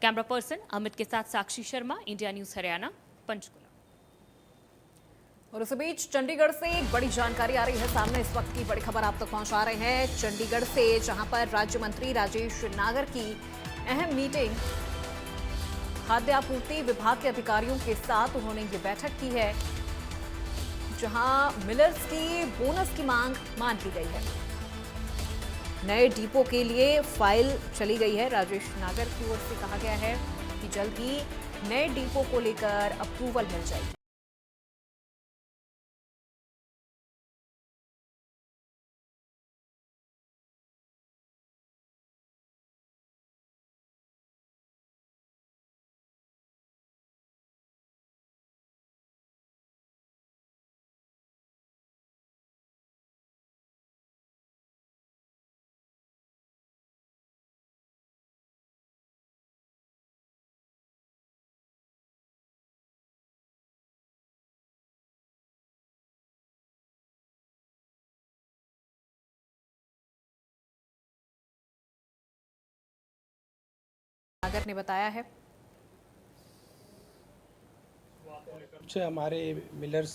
Camera person Amit के साथ साक्षी Sharma, India news Haryana, Panchkula. और इस बीच चंडीगढ़ से एक बड़ी जानकारी आ रही है सामने। इस वक्त की बड़ी खबर आप तक पहुंचा रहे हैं चंडीगढ़ से, जहां पर राज्य मंत्री राजेश नागर की अहम मीटिंग खाद्य आपूर्ति विभाग के अधिकारियों के साथ उन्होंने ये बैठक की है, जहां मिलर्स की बोनस की मांग मान ली गई है। नए डिपो के लिए फाइल चली गई है। राजेश नागर की ओर से कहा गया है कि जल्द ही नए डिपो को लेकर अप्रूवल मिल जाएगी। नागर ने बताया है कुछ हमारे मिलर्स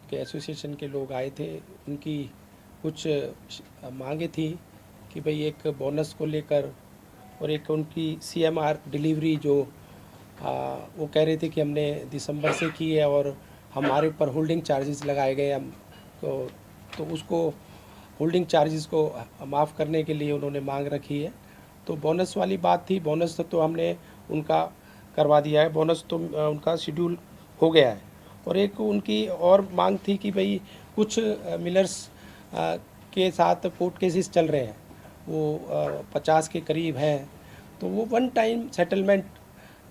के एसोसिएशन के लोग आए थे। उनकी कुछ मांगे थी कि भाई एक बोनस को लेकर और एक उनकी सीएमआर डिलीवरी जो वो कह रहे थे कि हमने दिसंबर से की है और हमारे ऊपर होल्डिंग चार्जेस लगाए गए। हम तो उसको होल्डिंग चार्जेस को माफ़ करने के लिए उन्होंने मांग रखी है। तो बोनस वाली बात थी, बोनस तो हमने उनका करवा दिया है, बोनस तो उनका शेड्यूल हो गया है। और एक उनकी और मांग थी कि भाई कुछ मिलर्स के साथ कोर्ट केसेस चल रहे हैं, वो 50 के करीब हैं, तो वो वन टाइम सेटलमेंट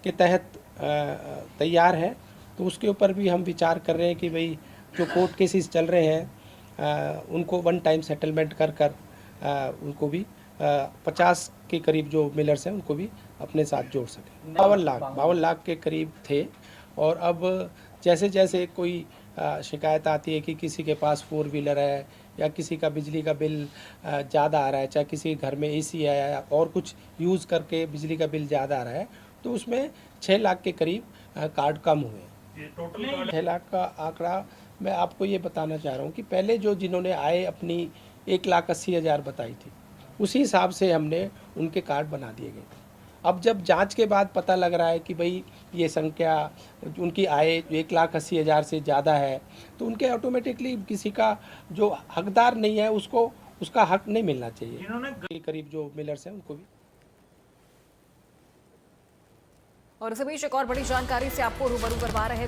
के तहत तैयार है। तो उसके ऊपर भी हम विचार कर रहे हैं कि भाई जो कोर्ट केसेस चल रहे हैं उनको वन टाइम सेटलमेंट कर उनको भी 50 के करीब जो मिलर्स हैं उनको भी अपने साथ जोड़ सकें। 52 लाख के करीब थे। और अब जैसे जैसे कोई शिकायत आती है कि किसी के पास 4 व्हीलर है या किसी का बिजली का बिल ज़्यादा आ रहा है, चाहे किसी के घर में एसी है या और कुछ यूज़ करके बिजली का बिल ज़्यादा आ रहा है, तो उसमें 6 लाख के करीब कार्ड कम हुए। 6 लाख का आंकड़ा मैं आपको ये बताना चाह रहा हूँ कि पहले जो जिन्होंने आय अपनी 1,80,000 बताई थी, उसी हिसाब से हमने उनके कार्ड बना दिए गए थे। अब जब जांच के बाद पता लग रहा है कि भाई ये संख्या उनकी आय 1,80,000 से ज़्यादा है, तो उनके ऑटोमेटिकली किसी का जो हकदार नहीं है उसको उसका हक नहीं मिलना चाहिए। करीब जो मिलर्स हैं उनको भी। और इस बीच एक और बड़ी जानकारी से आपको रूबरू करवा रहे हैं